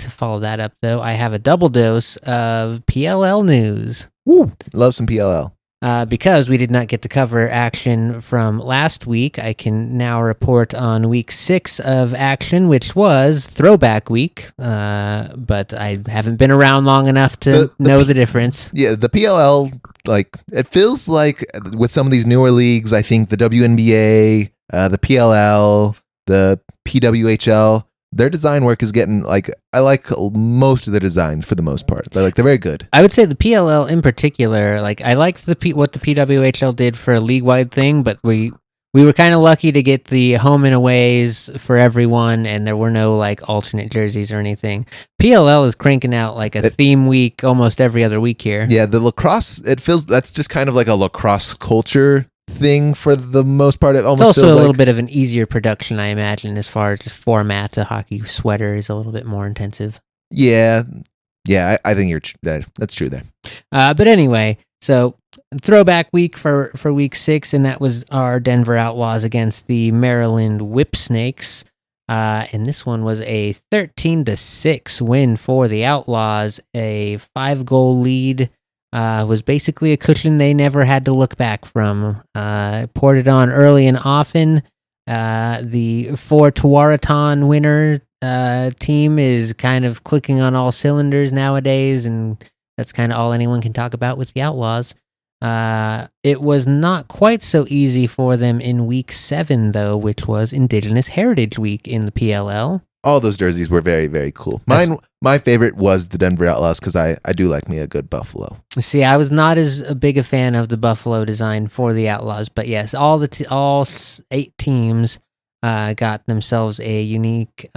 to follow that up, though, I have a double dose of PLL news. Woo! Love some PLL. Because we did not get to cover action from last week, I can now report on week 6 of action, which was Throwback Week. But I haven't been around long enough to know the difference. Yeah, the PLL, like, it feels like with some of these newer leagues, I think the WNBA, the PLL, the PWHL, their design work is getting, like, I like most of the designs for the most part. They're very good. I would say the PLL in particular, like, I liked what the PWHL did for a league-wide thing, but we were kind of lucky to get the home and aways for everyone, and there were no, like, alternate jerseys or anything. PLL is cranking out, like, a theme week almost every other week here. Yeah, the lacrosse, that's just kind of like a lacrosse culture thing for the most part. It's also a little bit of an easier production, I imagine, as far as just format. A hockey sweater is a little bit more intensive. Yeah, I think that's true there. But anyway, so throwback week for week 6, and that was our Denver Outlaws against the Maryland Whipsnakes. And this one was a 13-6 win for the Outlaws. A 5-goal lead. Was basically a cushion they never had to look back from. Poured it on early and often. The for Tuaraton winner team is kind of clicking on all cylinders nowadays, and that's kind of all anyone can talk about with the Outlaws. It was not quite so easy for them in week 7, though, which was Indigenous Heritage Week in the PLL. All those jerseys were very, very cool. My favorite was the Denver Outlaws because I do like me a good buffalo. See, I was not as big a fan of the buffalo design for the Outlaws, but yes, all 8 teams got themselves a unique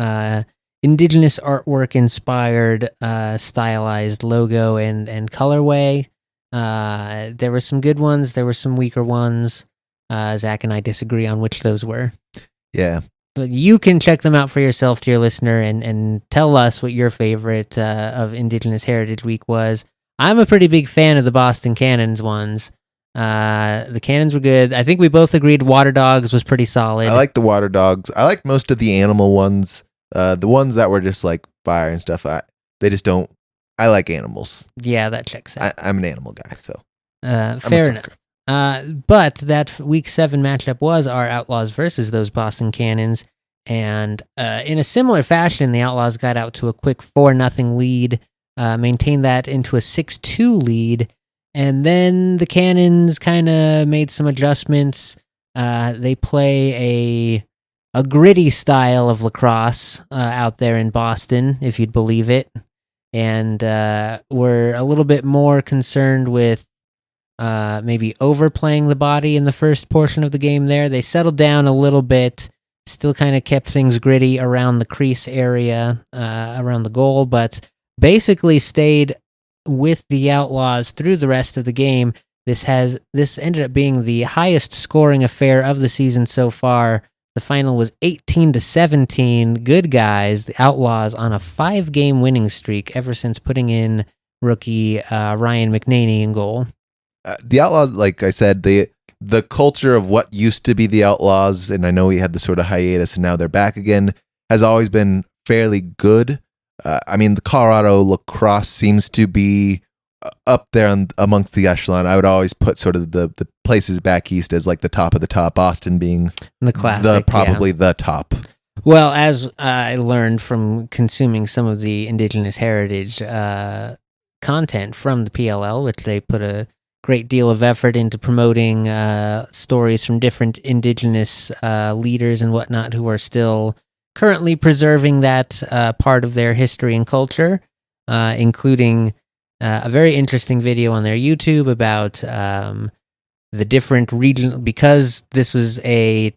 Indigenous artwork-inspired stylized logo and colorway. There were some good ones. There were some weaker ones. Zach and I disagree on which those were. Yeah. But you can check them out for yourself, dear listener, and tell us what your favorite of Indigenous Heritage Week was. I'm a pretty big fan of the Boston Cannons ones. The Cannons were good. I think we both agreed Water Dogs was pretty solid. I like the Water Dogs. I like most of the animal ones. The ones that were just like fire and stuff, they just don't. I like animals. Yeah, that checks out. I'm an animal guy, so. Fair enough. But that week 7 matchup was our Outlaws versus those Boston Cannons. And in a similar fashion, the Outlaws got out to a quick 4-0 lead, maintained that into a 6-2 lead. And then the Cannons kind of made some adjustments. They play a gritty style of lacrosse out there in Boston, if you'd believe it. And we're a little bit more concerned with maybe overplaying the body in the first portion of the game there. They settled down a little bit, still kind of kept things gritty around the crease area, around the goal, but basically stayed with the Outlaws through the rest of the game. This ended up being the highest scoring affair of the season so far. The final was 18-17. Good guys, the Outlaws on a 5-game winning streak ever since putting in rookie Ryan McNaney in goal. The Outlaws, like I said, the culture of what used to be the Outlaws, and I know we had the sort of hiatus and now they're back again, has always been fairly good. I mean, the Colorado lacrosse seems to be up there amongst the echelon. I would always put sort of the places back east as like the top of the top, Boston being the classic, the top. Well, as I learned from consuming some of the Indigenous Heritage content from the PLL, which they put a great deal of effort into promoting stories from different Indigenous leaders and whatnot who are still currently preserving that part of their history and culture, including a very interesting video on their YouTube about the different region, because this was the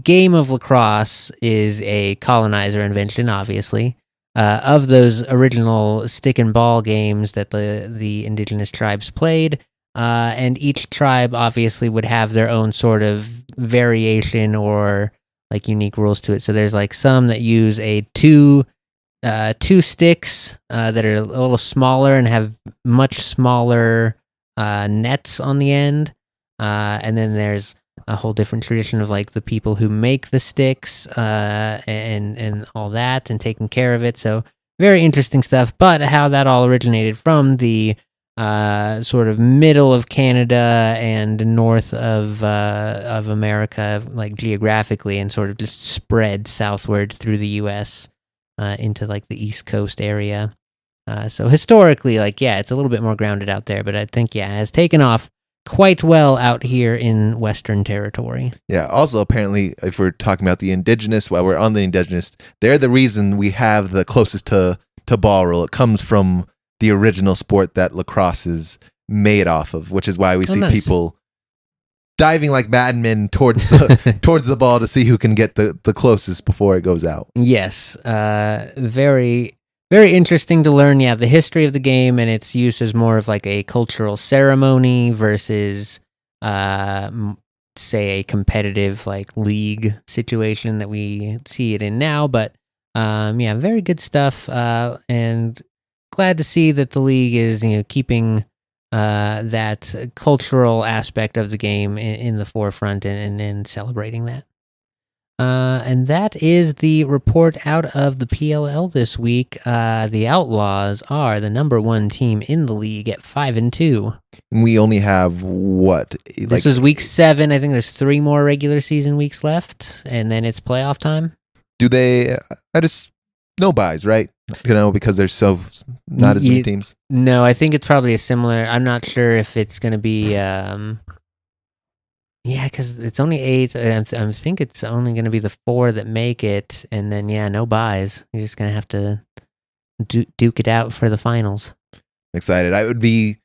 game of lacrosse is a colonizer invention, obviously. Of those original stick and ball games that the indigenous tribes played, and each tribe obviously would have their own sort of variation or like unique rules to it. So there's like some that use two sticks that are a little smaller and have much smaller nets on the end, and then there's a whole different tradition of like the people who make the sticks and all that and taking care of it. So very interesting stuff. But how that all originated from the sort of middle of Canada and north of America, like geographically, and sort of just spread southward through the U.S. Into like the East Coast area. So historically, like, yeah, it's a little bit more grounded out there, but I think, yeah, it has taken off quite well out here in Western territory. Yeah. Also, apparently, if we're talking about the indigenous, while we're on the indigenous, they're the reason we have the closest to ball rule. It comes from the original sport that lacrosse is made off of, which is why we see people diving like madmen towards the towards the ball to see who can get the closest before it goes out. Yes. Very, very interesting to learn, yeah, the history of the game and its use as more of like a cultural ceremony versus, say, a competitive like league situation that we see it in now. But yeah, very good stuff. And glad to see that the league is, keeping that cultural aspect of the game in the forefront and celebrating that. And that is the report out of the PLL this week. The Outlaws are the number 1 team in the league at 5-2. And we only have what? This is week 7. I think there's 3 more regular season weeks left, and then it's playoff time. Do they? No buys, right? Because there's so not as many teams. No, I think it's probably a similar. I'm not sure if it's going to be. Yeah, because it's only 8. I think it's only going to be the 4 that make it, and then no buys. You're just going to have to duke it out for the finals. Excited. I would be.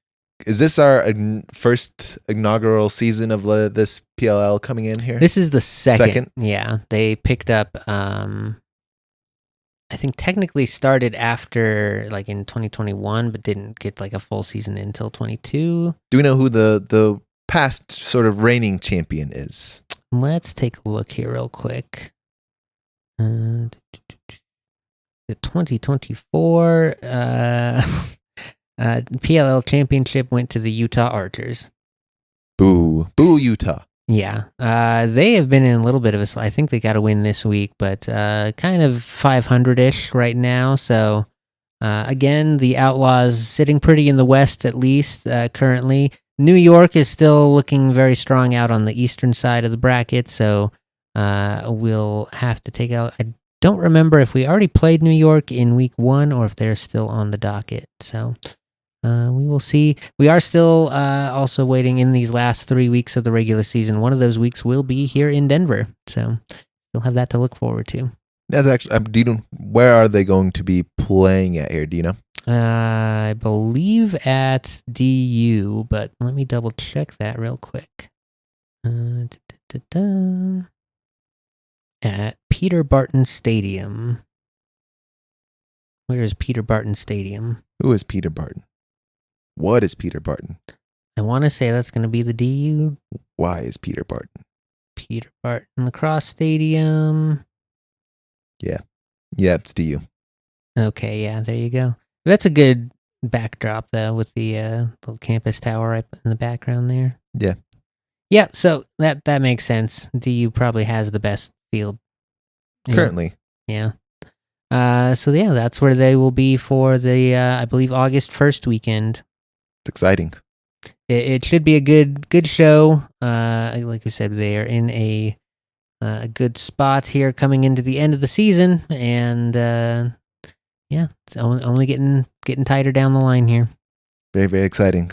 Is this our first inaugural season of this PLL coming in here? This is the second. Yeah, they picked up. I think technically started after like in 2021, but didn't get like a full season until 22. Do we know who the past sort of reigning champion is? Let's take a look here real quick. The 2024 PLL championship went to the Utah Archers. Boo Utah. Yeah, they have been in a little bit of a. I think they got a win this week, but kind of 500-ish right now. So again, the Outlaws sitting pretty in the West at least currently. New York is still looking very strong out on the eastern side of the bracket, so we'll have to take out. I don't remember if we already played New York in week 1 or if they're still on the docket. So. We will see. We are still also waiting in these last 3 weeks of the regular season. One of those weeks will be here in Denver, so you'll have that to look forward to. That's actually, where are they going to be playing at here? Do you know? I believe at DU, but let me double check that real quick. At Peter Barton Stadium. Where is Peter Barton Stadium? Who is Peter Barton? What is Peter Barton? I want to say that's going to be the DU. Why is Peter Barton? Peter Barton Lacrosse Stadium. Yeah, it's DU. Okay, yeah, there you go. That's a good backdrop, though, with the little campus tower right in the background there. Yeah. Yeah, so that makes sense. DU probably has the best field. Currently. Yeah. So, yeah, that's where they will be for the, I believe, August 1st weekend. It's exciting. It should be a good show. Like we said, they are in a good spot here coming into the end of the season, and yeah, it's only getting tighter down the line here. Very, very exciting.